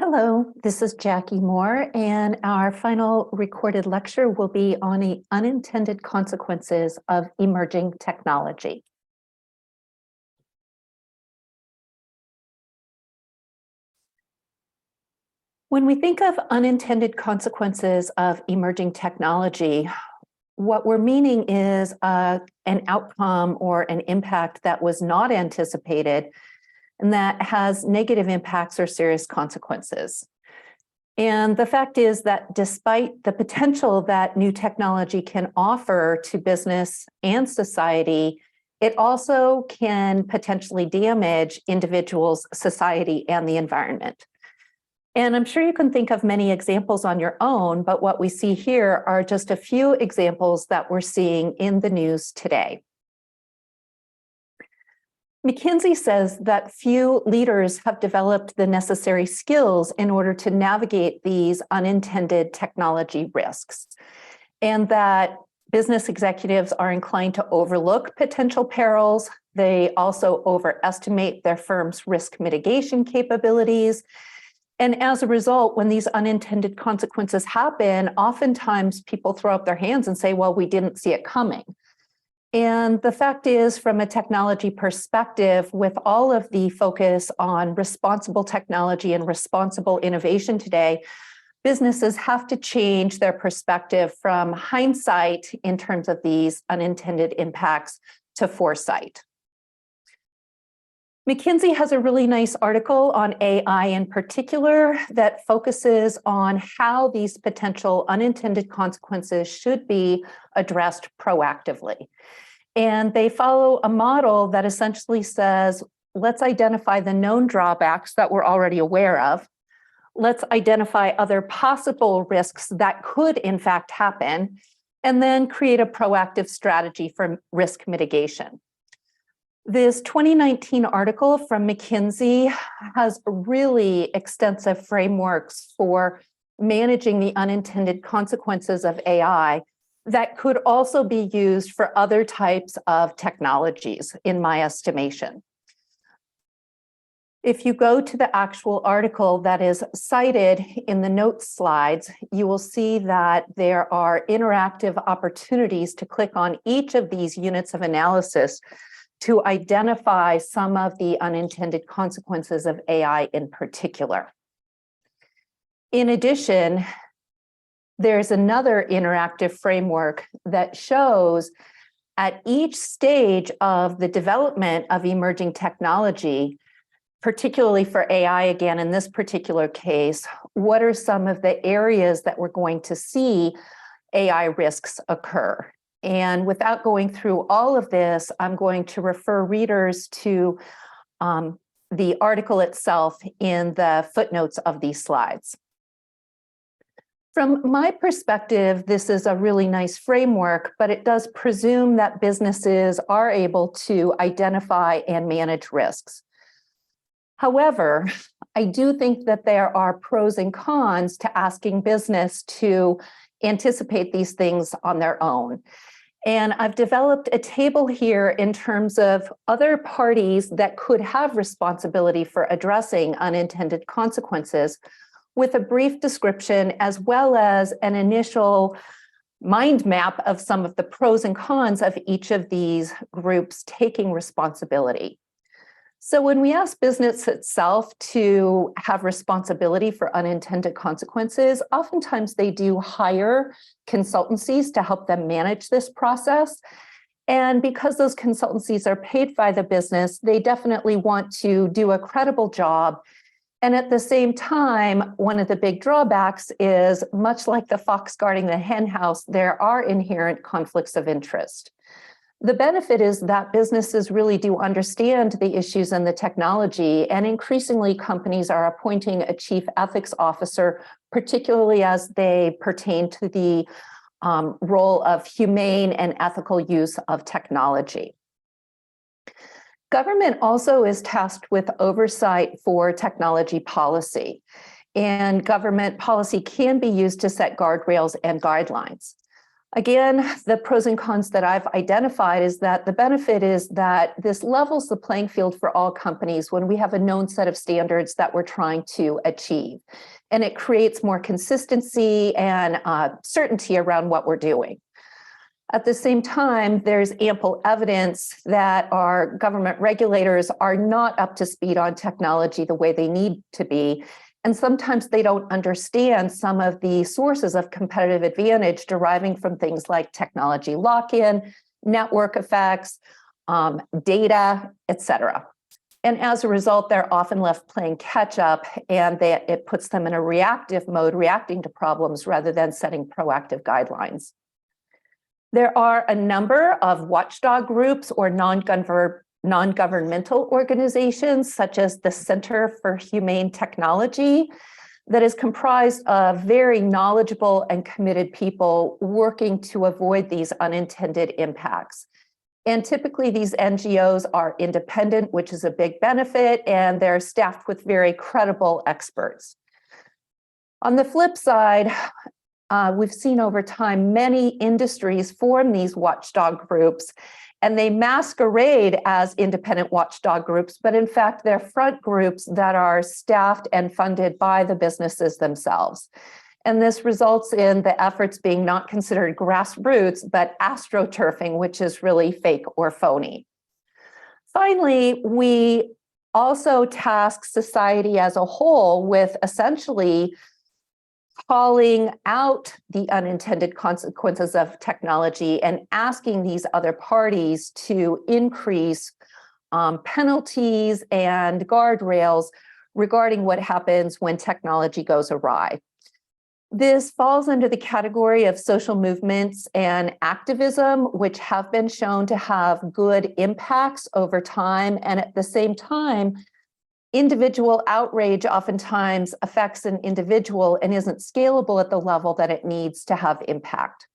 Hello, this is Jackie Moore, and our final recorded lecture will be on the unintended consequences of emerging technology. When we think of unintended consequences of emerging technology, what we're meaning is an outcome or an impact that was not anticipated and that has negative impacts or serious consequences. And the fact is that despite the potential that new technology can offer to business and society, it also can potentially damage individuals, society, and the environment. And I'm sure you can think of many examples on your own, but what we see here are just a few examples that we're seeing in the news today. McKinsey says that few leaders have developed the necessary skills in order to navigate these unintended technology risks, and that business executives are inclined to overlook potential perils. They also overestimate their firm's risk mitigation capabilities. And as a result, when these unintended consequences happen, oftentimes people throw up their hands and say, well, we didn't see it coming. And the fact is, from a technology perspective, with all of the focus on responsible technology and responsible innovation today, businesses have to change their perspective from hindsight in terms of these unintended impacts to foresight. McKinsey has a really nice article on AI in particular that focuses on how these potential unintended consequences should be addressed proactively. And they follow a model that essentially says, let's identify the known drawbacks that we're already aware of. Let's identify other possible risks that could in fact happen, and then create a proactive strategy for risk mitigation. This 2019 article from McKinsey has really extensive frameworks for managing the unintended consequences of AI that could also be used for other types of technologies, in my estimation. If you go to the actual article that is cited in the notes slides, you will see that there are interactive opportunities to click on each of these units of analysis to identify some of the unintended consequences of AI in particular. In addition, there's another interactive framework that shows at each stage of the development of emerging technology, particularly for AI, again, in this particular case, what are some of the areas that we're going to see AI risks occur? And without going through all of this, I'm going to refer readers to the article itself in the footnotes of these slides. From my perspective, this is a really nice framework, but it does presume that businesses are able to identify and manage risks. However, I do think that there are pros and cons to asking business to anticipate these things on their own. And I've developed a table here in terms of other parties that could have responsibility for addressing unintended consequences, with a brief description as well as an initial mind map of some of the pros and cons of each of these groups taking responsibility. So when we ask business itself to have responsibility for unintended consequences, oftentimes they do hire consultancies to help them manage this process. And because those consultancies are paid by the business, they definitely want to do a credible job. And at the same time, one of the big drawbacks is, much like the fox guarding the hen house, there are inherent conflicts of interest. The benefit is that businesses really do understand the issues and the technology, and increasingly companies are appointing a chief ethics officer, particularly as they pertain to the role of humane and ethical use of technology. Government also is tasked with oversight for technology policy, and government policy can be used to set guardrails and guidelines. Again, the pros and cons that I've identified is that the benefit is that this levels the playing field for all companies when we have a known set of standards that we're trying to achieve. And it creates more consistency and certainty around what we're doing. At the same time, there's ample evidence that our government regulators are not up to speed on technology the way they need to be. And sometimes they don't understand some of the sources of competitive advantage deriving from things like technology lock-in, network effects, data, et cetera. And as a result, they're often left playing catch up, and it puts them in a reactive mode, reacting to problems rather than setting proactive guidelines. There are a number of watchdog groups or non-governmental organizations, such as the Center for Humane Technology, that is comprised of very knowledgeable and committed people working to avoid these unintended impacts. And typically these NGOs are independent, which is a big benefit, and they're staffed with very credible experts. On the flip side, we've seen over time many industries form these watchdog groups, and they masquerade as independent watchdog groups, but in fact, they're front groups that are staffed and funded by the businesses themselves. And this results in the efforts being not considered grassroots, but astroturfing, which is really fake or phony. Finally, we also task society as a whole with essentially calling out the unintended consequences of technology and asking these other parties to increase penalties and guardrails regarding what happens when technology goes awry. This falls under the category of social movements and activism, which have been shown to have good impacts over time, and at the same time, individual outrage oftentimes affects an individual and isn't scalable at the level that it needs to have impact.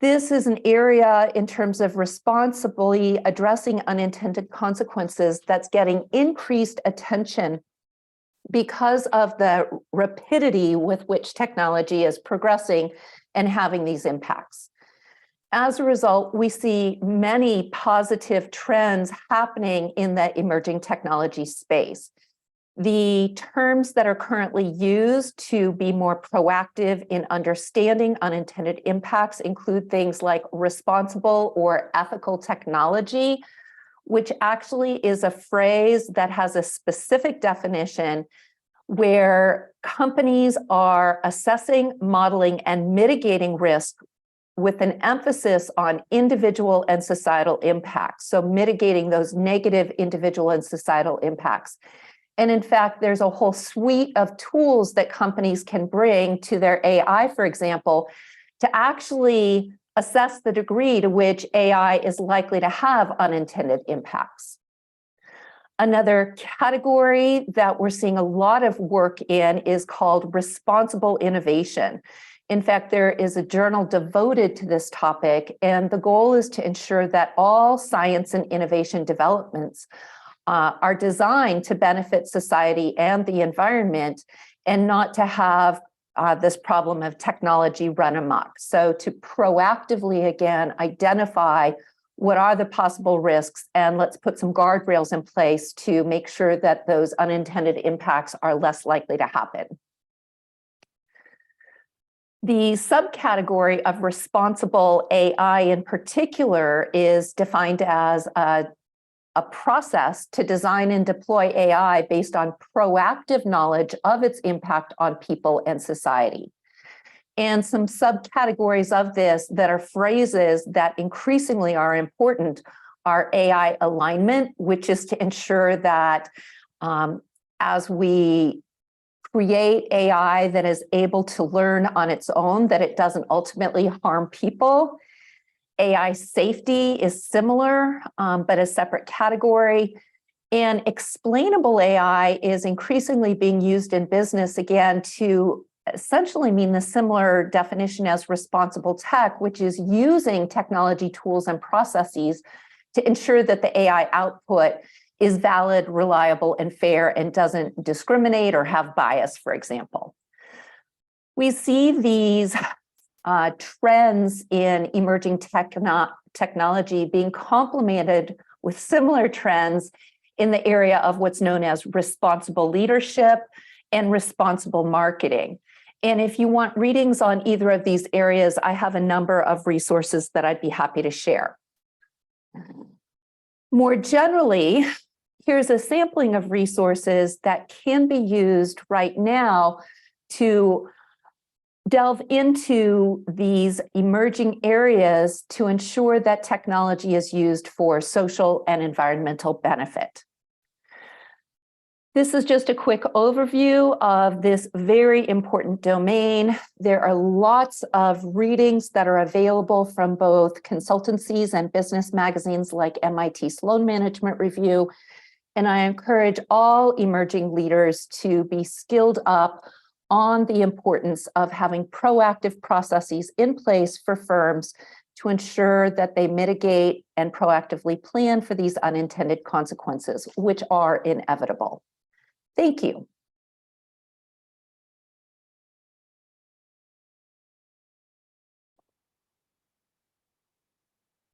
This is an area in terms of responsibly addressing unintended consequences that's getting increased attention because of the rapidity with which technology is progressing and having these impacts. As a result, we see many positive trends happening in the emerging technology space. The terms that are currently used to be more proactive in understanding unintended impacts include things like responsible or ethical technology, which actually is a phrase that has a specific definition where companies are assessing, modeling, and mitigating risk with an emphasis on individual and societal impacts, so mitigating those negative individual and societal impacts. And in fact, there's a whole suite of tools that companies can bring to their AI, for example, to actually assess the degree to which AI is likely to have unintended impacts. Another category that we're seeing a lot of work in is called responsible innovation. In fact, there is a journal devoted to this topic, and the goal is to ensure that all science and innovation developments are designed to benefit society and the environment, and not to have this problem of technology run amok. So to proactively, again, identify what are the possible risks, and let's put some guardrails in place to make sure that those unintended impacts are less likely to happen. The subcategory of responsible AI in particular is defined as a process to design and deploy AI based on proactive knowledge of its impact on people and society. And some subcategories of this that are phrases that increasingly are important are AI alignment, which is to ensure that as we create AI that is able to learn on its own, that it doesn't ultimately harm people. AI safety is similar, but a separate category. And explainable AI is increasingly being used in business, again, to essentially mean the similar definition as responsible tech, which is using technology tools and processes to ensure that the AI output is valid, reliable, and fair, and doesn't discriminate or have bias, for example. We see these trends in emerging technology being complemented with similar trends in the area of what's known as responsible leadership and responsible marketing. And if you want readings on either of these areas, I have a number of resources that I'd be happy to share. More generally, here's a sampling of resources that can be used right now to delve into these emerging areas to ensure that technology is used for social and environmental benefit. This is just a quick overview of this very important domain. There are lots of readings that are available from both consultancies and business magazines like MIT Sloan Management Review. And I encourage all emerging leaders to be skilled up on the importance of having proactive processes in place for firms to ensure that they mitigate and proactively plan for these unintended consequences, which are inevitable. Thank you.